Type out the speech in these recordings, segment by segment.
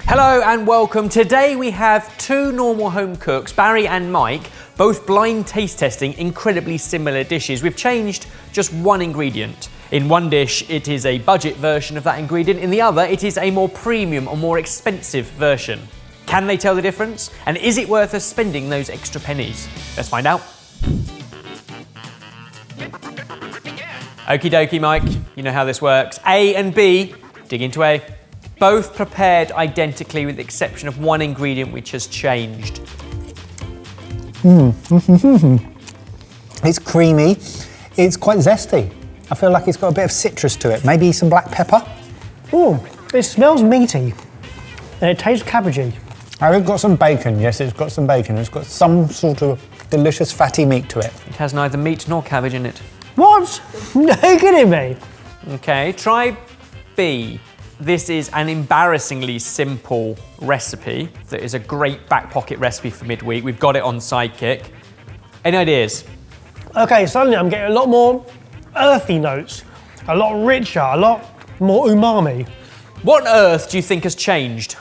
Hello and welcome. Today we have two normal home cooks, Barry and Mike, both blind taste testing incredibly similar dishes. We've changed just one ingredient. In one dish, it is a budget version of that ingredient. In the other, it is a more premium or more expensive version. Can they tell the difference? And is it worth us spending those extra pennies? Let's find out. Okie dokie, Mike. You know how this works. A and B, dig into A. Both prepared identically with the exception of one ingredient which has changed. It's creamy. It's quite zesty. I feel like it's got a bit of citrus to it. Maybe some black pepper. Oh, it smells meaty and it tastes cabbagey. It's got some bacon. Yes, it's got some bacon. It's got some sort of delicious fatty meat to it. It has neither meat nor cabbage in it. What? Are you kidding me? Okay, try B. This is an embarrassingly simple recipe that is a great back pocket recipe for midweek. We've got it on Sidekick. Any ideas? Okay, suddenly I'm getting a lot more earthy notes, a lot richer, a lot more umami. What on earth do you think has changed?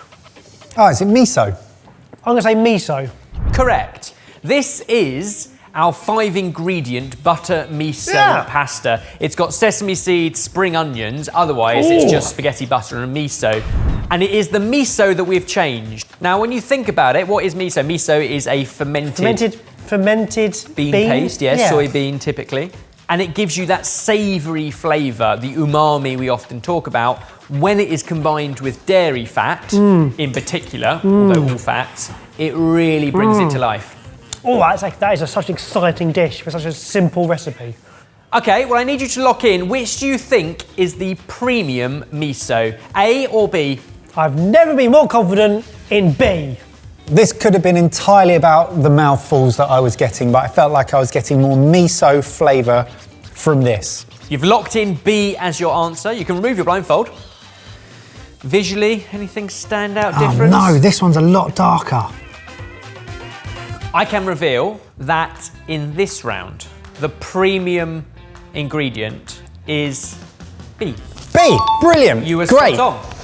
Oh, is it miso? I'm gonna say miso. Correct. This is our 5-ingredient butter miso pasta. It's got sesame seeds, spring onions, otherwise it's just spaghetti butter and miso. And it is the miso that we've changed. Now, when you think about it, what is miso? Miso is a fermented bean paste, yes, soybean typically. And it gives you that savoury flavour, the umami we often talk about, when it is combined with dairy fat, in particular, although all fats, it really brings it to life. Oh, that is such an exciting dish for such a simple recipe. Okay, well I need you to lock in. Which do you think is the premium miso, A or B? I've never been more confident in B. This could have been entirely about the mouthfuls that I was getting, but I felt like I was getting more miso flavour from this. You've locked in B as your answer. You can remove your blindfold. Visually, anything stand out different? No, this one's a lot darker. I can reveal that in this round, the premium ingredient is B. B, brilliant, You were great. spot on.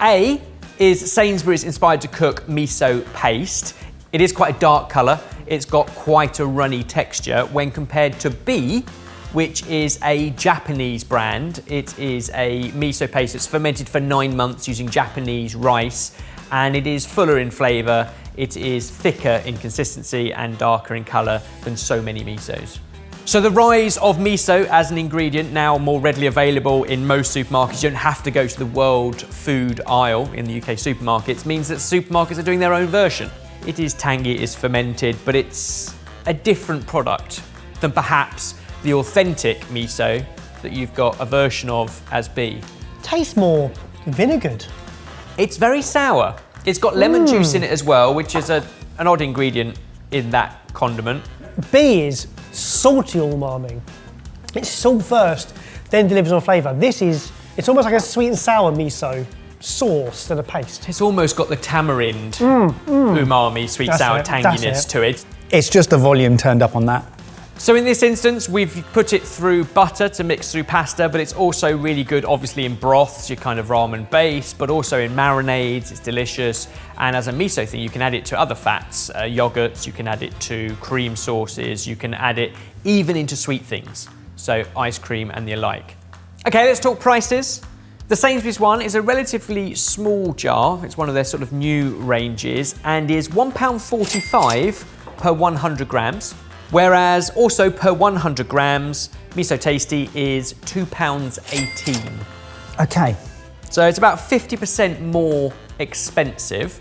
A is Sainsbury's inspired to cook miso paste. It is quite a dark colour. It's got quite a runny texture when compared to B, which is a Japanese brand. It is a miso paste that's fermented for 9 months using Japanese rice, and it is fuller in flavour. It is thicker in consistency and darker in colour than so many misos. So the rise of miso as an ingredient, now more readily available in most supermarkets, you don't have to go to the world food aisle in the UK supermarkets, means that supermarkets are doing their own version. It is tangy, it is fermented, but it's a different product than perhaps the authentic miso that you've got a version of as B. Tastes more vinegared. It's very sour. It's got lemon juice in it as well, which is an odd ingredient in that condiment. B is salty umami. It's salt first, then delivers on flavour. It's almost like a sweet and sour miso sauce than a paste. It's almost got the tamarind umami, sweet sour tanginess to it. It's just the volume turned up on that. So in this instance, we've put it through butter to mix through pasta, but it's also really good, obviously, in broths, your kind of ramen base, but also in marinades, it's delicious. And as a miso thing, you can add it to other fats, yogurts, you can add it to cream sauces, you can add it even into sweet things, so ice cream and the alike. Okay, let's talk prices. The Sainsbury's one is a relatively small jar. It's one of their sort of new ranges and is £1.45 per 100 grams. Whereas also per 100 grams, Miso Tasty is £2.18. Okay. So it's about 50% more expensive.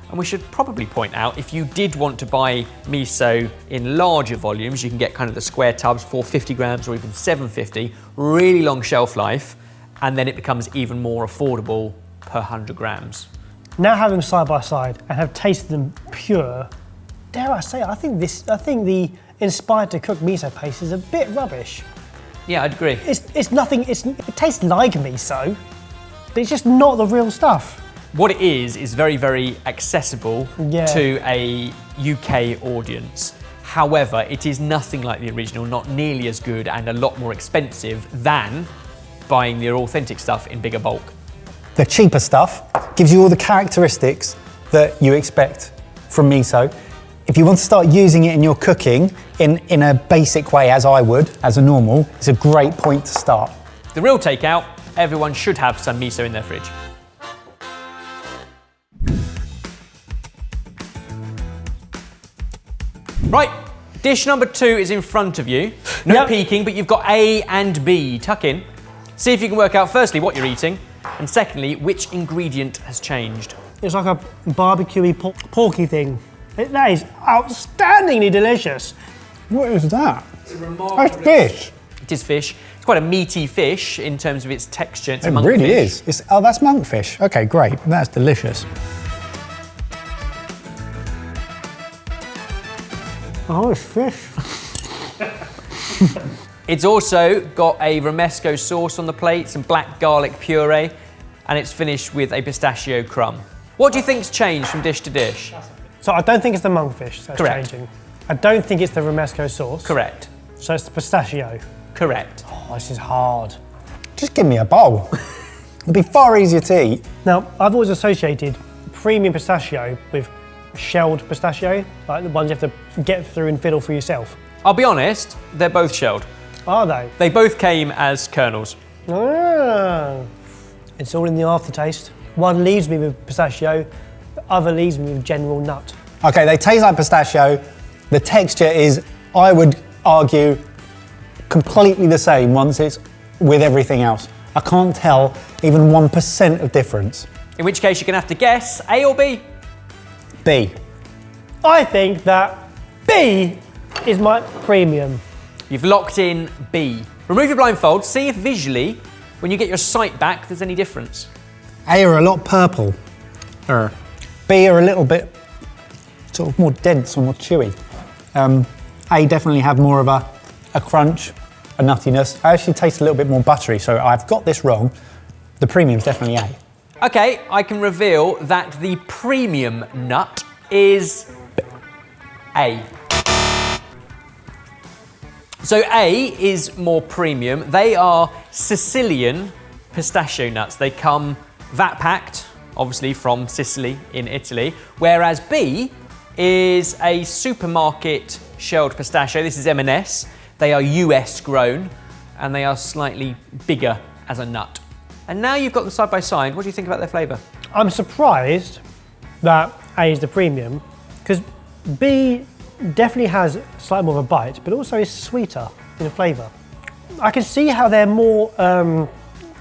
And we should probably point out, if you did want to buy miso in larger volumes, you can get kind of the square tubs, 450 grams or even 750, really long shelf life, and then it becomes even more affordable per 100 grams. Now have them side by side and have tasted them pure, dare I say, I think the inspired to cook miso paste is a bit rubbish. Yeah, I'd agree. It tastes like miso, but it's just not the real stuff. What it is very, very accessible to a UK audience. However, it is nothing like the original, not nearly as good and a lot more expensive than buying your authentic stuff in bigger bulk. The cheaper stuff gives you all the characteristics that you expect from miso. If you want to start using it in your cooking in a basic way, as I would, as a normal, it's a great point to start. The real takeout, everyone should have some miso in their fridge. Right, dish number 2 is in front of you. No peeking, but you've got A and B. Tuck in. See if you can work out, firstly, what you're eating, and secondly, which ingredient has changed. It's like a barbecue-y porky thing. That is outstandingly delicious. What is that? It's a remarkable. That's fish. It is fish. It's quite a meaty fish in terms of its texture. It's It a monkfish. really is. Oh, that's monkfish. Okay, great. That's delicious. Oh, it's fish. It's also got a romesco sauce on the plate, some black garlic puree, and it's finished with a pistachio crumb. What do you think's changed from dish to dish? So I don't think it's the monkfish that's Correct. changing. I don't think it's the romesco sauce. Correct. So it's the pistachio. Correct. Oh, this is hard. Just give me a bowl. It'd be far easier to eat. Now, I've always associated premium pistachio with shelled pistachio, like the ones you have to get through and fiddle for yourself. I'll be honest, they're both shelled. Are they? They both came as kernels. Ah, it's all in the aftertaste. One leaves me with pistachio, the other leaves me with general nut. Okay, they taste like pistachio. The texture is, I would argue, completely the same once it's with everything else. I can't tell even 1% of difference. In which case you're gonna have to guess A or B. B. I think that B is my premium. You've locked in B. Remove your blindfold, see if visually, when you get your sight back, there's any difference. A are a lot purple. B are a little bit sort of more dense or more chewy. A definitely have more of a crunch, a nuttiness. I actually taste a little bit more buttery, so I've got this wrong. The premium's definitely A. Okay, I can reveal that the premium nut is A. So A is more premium. They are Sicilian pistachio nuts. They come vat packed, obviously from Sicily in Italy, whereas B is a supermarket shelled pistachio. This is M&S. They are US grown and they are slightly bigger as a nut. And now you've got them side by side, what do you think about their flavour? I'm surprised that A is the premium, because B definitely has slightly more of a bite, but also is sweeter in flavour. I can see how they're more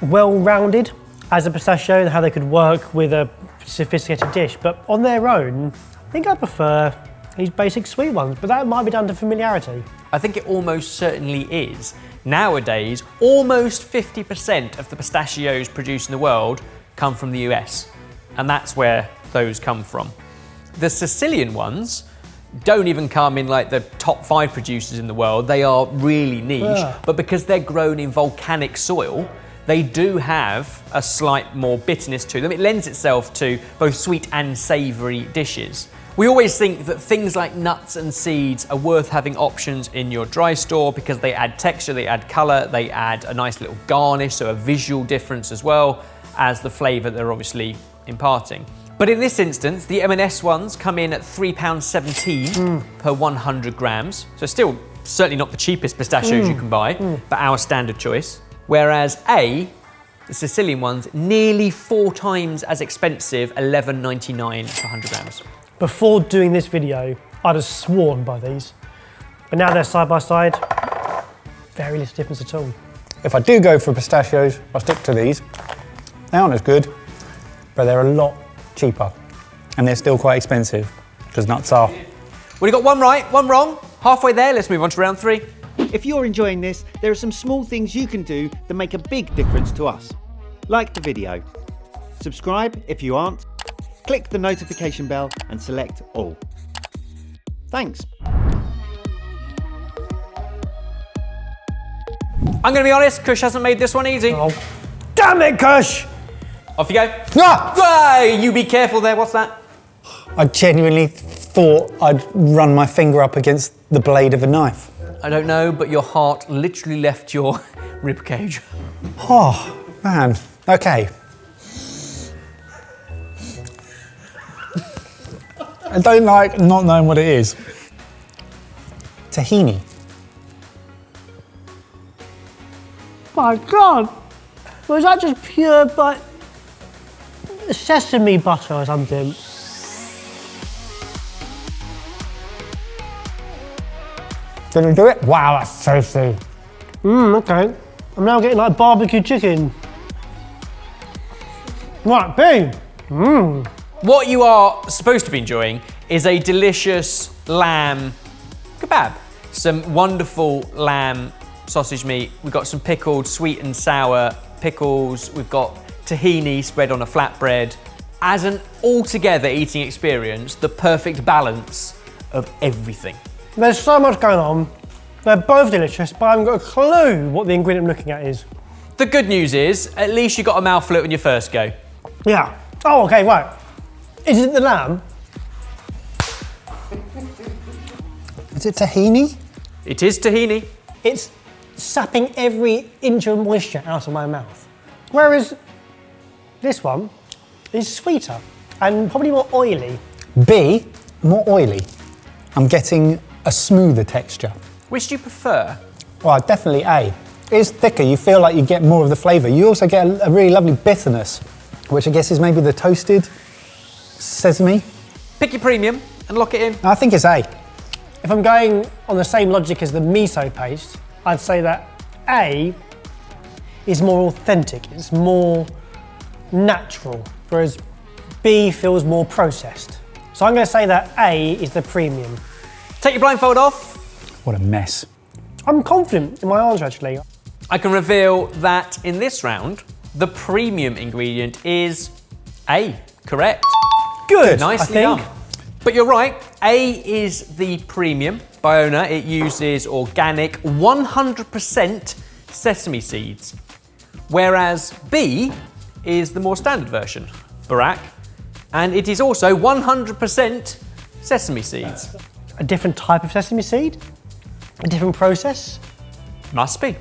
well-rounded as a pistachio and how they could work with a sophisticated dish, but on their own, I think I prefer these basic sweet ones, but that might be down to familiarity. I think it almost certainly is. Nowadays, almost 50% of the pistachios produced in the world come from the US, and that's where those come from. The Sicilian ones don't even come in like the top 5 producers in the world. They are really niche, but because they're grown in volcanic soil, they do have a slight more bitterness to them. It lends itself to both sweet and savoury dishes. We always think that things like nuts and seeds are worth having options in your dry store because they add texture, they add colour, they add a nice little garnish, so a visual difference as well as the flavour they're obviously imparting. But in this instance, the M&S ones come in at £3.17 per 100 grams. So still certainly not the cheapest pistachios you can buy, but our standard choice. Whereas A, the Sicilian ones, nearly 4 times as expensive, £11.99 per 100 grams. Before doing this video, I'd have sworn by these. But now they're side by side, very little difference at all. If I do go for pistachios, I'll stick to these. They aren't as good, but they're a lot cheaper. And they're still quite expensive, because nuts are. Well, you got one right, one wrong. Halfway there, let's move on to round 3. If you're enjoying this, there are some small things you can do that make a big difference to us. Like the video. Subscribe if you aren't. Click the notification bell and select all. Thanks. I'm going to be honest, Kush hasn't made this one easy. Oh, damn it, Kush! Off you go. Ah! Ah, you be careful there, what's that? I genuinely thought I'd run my finger up against the blade of a knife. I don't know, but your heart literally left your ribcage. Oh, man. Okay. I don't like not knowing what it is. Tahini. My God! Was that just pure, like, sesame butter or something? Did we do it? Wow, that's tasty. Okay. I'm now getting like barbecue chicken. Right, B. What you are supposed to be enjoying is a delicious lamb kebab. Some wonderful lamb sausage meat. We've got some pickled sweet and sour pickles. We've got tahini spread on a flatbread. As an altogether eating experience, the perfect balance of everything. There's so much going on. They're both delicious, but I haven't got a clue what the ingredient I'm looking at is. The good news is, at least you got a mouthful on your first go. Yeah. Oh, okay, right. Is it the lamb? Is it tahini? It is tahini. It's sapping every inch of moisture out of my mouth. Whereas this one is sweeter and probably more oily. B, more oily. I'm getting a smoother texture. Which do you prefer? Well, definitely A. It's thicker, you feel like you get more of the flavour. You also get a really lovely bitterness, which I guess is maybe the toasted sesame. Pick your premium and lock it in. I think it's A. If I'm going on the same logic as the miso paste, I'd say that A is more authentic, it's more natural, whereas B feels more processed. So I'm going to say that A is the premium. Take your blindfold off. What a mess. I'm confident in my answer, actually. I can reveal that in this round, the premium ingredient is A. Correct. Good, Nicely I think. done. But you're right, A is the premium. By owner, it uses organic 100% sesame seeds. Whereas B is the more standard version, Barack. And it is also 100% sesame seeds. A different type of sesame seed? A different process? Must be.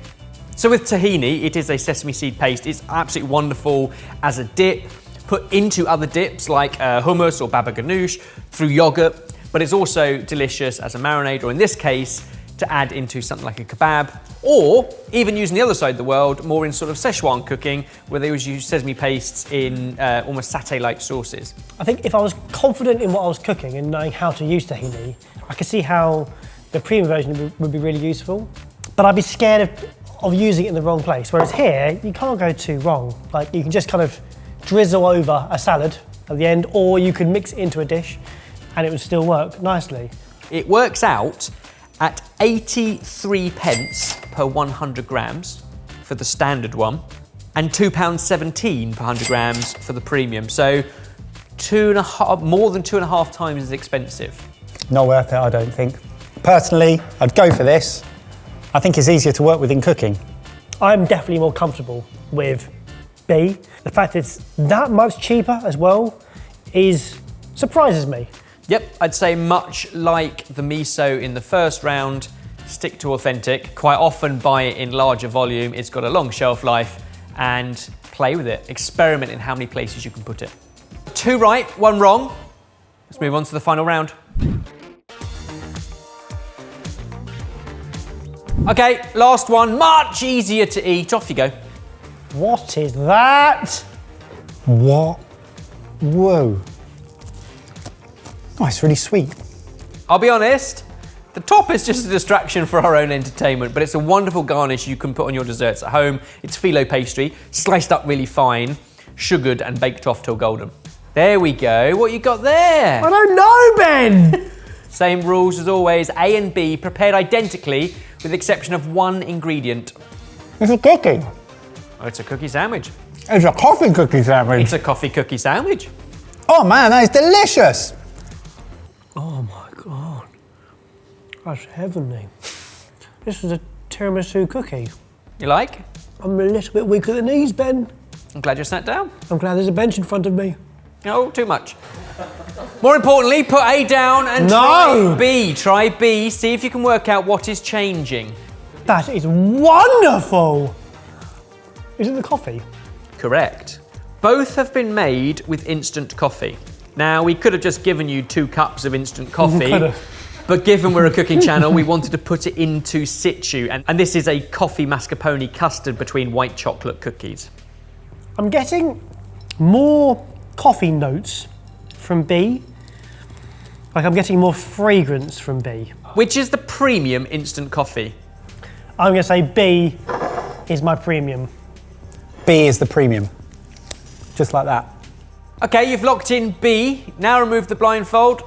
So with tahini, it is a sesame seed paste. It's absolutely wonderful as a dip, put into other dips like hummus or baba ganoush, through yogurt, but it's also delicious as a marinade, or in this case, to add into something like a kebab, or even using the other side of the world, more in sort of Szechuan cooking, where they always use sesame pastes in almost satay-like sauces. I think if I was confident in what I was cooking and knowing how to use tahini, I could see how the premium version would be really useful, but I'd be scared of using it in the wrong place. Whereas here, you can't go too wrong. Like, you can just kind of drizzle over a salad at the end, or you could mix it into a dish and it would still work nicely. It works out at 83 pence per 100 grams for the standard one, and £2.17 per 100 grams for the premium. So more than 2.5 times as expensive. Not worth it, I don't think. Personally, I'd go for this. I think it's easier to work with in cooking. I'm definitely more comfortable with B. The fact it's that much cheaper as well surprises me. Yep, I'd say much like the miso in the first round, stick to authentic. Quite often buy it in larger volume. It's got a long shelf life, and play with it. Experiment in how many places you can put it. 2 right, 1 wrong. Let's move on to the final round. Okay, last one, much easier to eat. Off you go. What is that? What? Whoa. Oh, it's really sweet. I'll be honest, the top is just a distraction for our own entertainment, but it's a wonderful garnish you can put on your desserts at home. It's phyllo pastry, sliced up really fine, sugared and baked off till golden. There we go. What you got there? I don't know, Ben! Same rules as always, A and B prepared identically with the exception of one ingredient. It's a cookie. Oh, it's a cookie sandwich. It's a coffee cookie sandwich. It's a coffee cookie sandwich. Oh man, that is delicious. Oh my God. That's heavenly. This is a tiramisu cookie. You like? I'm a little bit weak at the knees, Ben. I'm glad you sat down. I'm glad there's a bench in front of me. No, too much. More importantly, put A down and No. try B. Try B, see if you can work out what is changing. That is wonderful. Is it the coffee? Correct. Both have been made with instant coffee. Now, we could have just given you 2 cups of instant coffee, Could've. but given we're a cooking channel, we wanted to put it into situ. And this is a coffee mascarpone custard between white chocolate cookies. I'm getting more coffee notes from B. Like I'm getting more fragrance from B. Which is the premium instant coffee? I'm going to say B is my premium. B is the premium. Just like that. Okay, you've locked in B. Now remove the blindfold.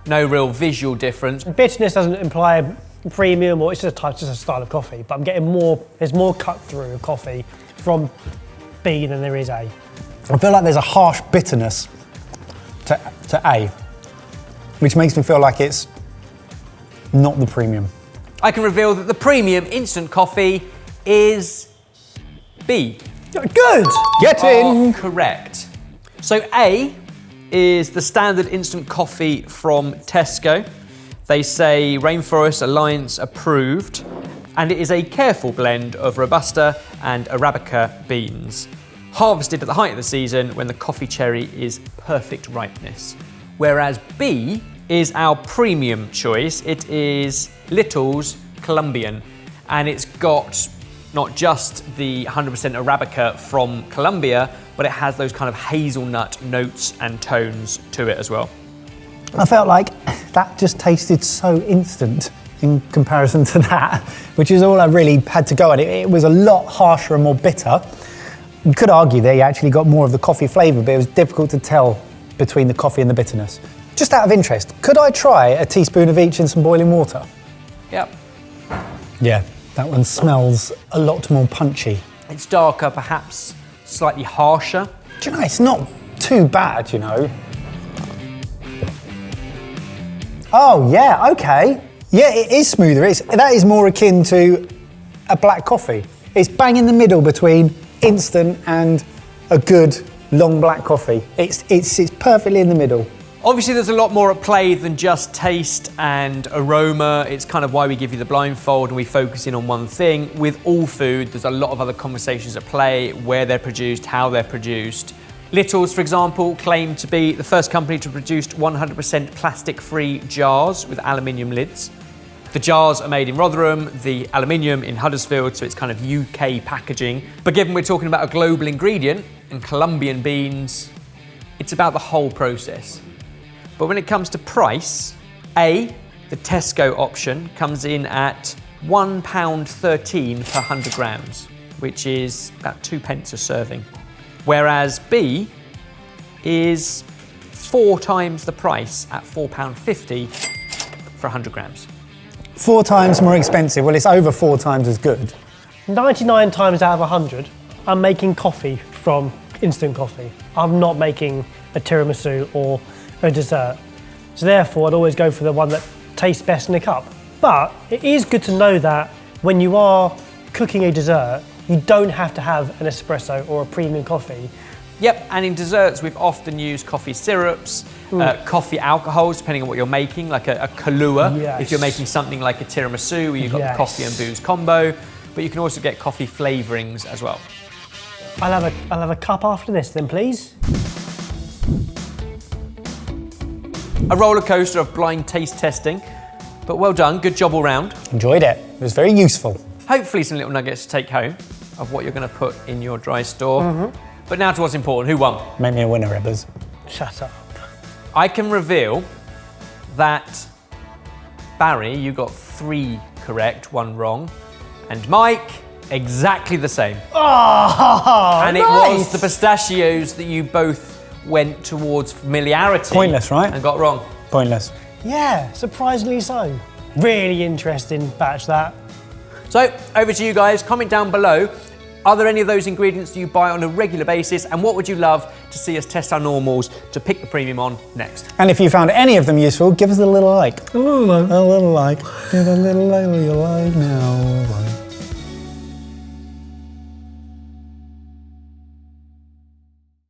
No real visual difference. Bitterness doesn't imply premium, or it's just a type, just a style of coffee. But I'm getting more. There's more cut through of coffee from B than there is A. I feel like there's a harsh bitterness to A, which makes me feel like it's not the premium. I can reveal that the premium instant coffee is B. Good. Get in. Are correct. So A is the standard instant coffee from Tesco. They say Rainforest Alliance approved, and it is a careful blend of Robusta and Arabica beans, harvested at the height of the season when the coffee cherry is perfect ripeness. Whereas B is our premium choice. It is Little's Colombian, and it's got not just the 100% Arabica from Colombia, but it has those kind of hazelnut notes and tones to it as well. I felt like that just tasted so instant in comparison to that, which is all I really had to go at. It was a lot harsher and more bitter. You could argue that you actually got more of the coffee flavour, but it was difficult to tell between the coffee and the bitterness. Just out of interest, could I try a teaspoon of each in some boiling water? Yep. Yeah, that one smells a lot more punchy. It's darker, perhaps slightly harsher. Do you know, it's not too bad, you know. Oh, yeah, okay. Yeah, it is smoother. That is more akin to a black coffee. It's bang in the middle between instant and a good long black coffee. It's perfectly in the middle. Obviously, there's a lot more at play than just taste and aroma. It's kind of why we give you the blindfold and we focus in on one thing. With all food, there's a lot of other conversations at play, where they're produced, how they're produced. Little's, for example, claim to be the first company to produce 100% plastic-free jars with aluminium lids. The jars are made in Rotherham, the aluminium in Huddersfield, so it's kind of UK packaging. But given we're talking about a global ingredient and Colombian beans, it's about the whole process. But when it comes to price, A, the Tesco option comes in at £1.13 per 100 grams, which is about 2 pence a serving. Whereas B is 4 times the price at £4.50 for 100 grams. 4 times more expensive. Well, it's over 4 times as good. 99 times out of 100, I'm making coffee from instant coffee. I'm not making a tiramisu or a dessert. So therefore, I'd always go for the one that tastes best in a cup. But it is good to know that when you are cooking a dessert, you don't have to have an espresso or a premium coffee. Yep, and in desserts, we've often used coffee syrups, coffee alcohols, depending on what you're making, like a Kahlua, Yes. if you're making something like a tiramisu, where you've got the coffee and booze combo. But you can also get coffee flavourings as well. I'll have a cup after this then, please. A roller coaster of blind taste testing, but well done, good job all round. Enjoyed it. It was very useful. Hopefully some little nuggets to take home of what you're going to put in your dry store. But now to what's important, who won? Make me a winner, Ebbers. Shut up. I can reveal that Barry, you got 3 correct, 1 wrong, and Mike, exactly the same. Oh, And it was the pistachios that you both went towards familiarity. Pointless, right? And got wrong. Pointless. Yeah, surprisingly so. Really interesting batch that. So, over to you guys. Comment down below. Are there any of those ingredients that you buy on a regular basis? And what would you love to see us test our normals to pick the premium on next? And if you found any of them useful, give us a little like. A little like. A little like. Give a little like you like now.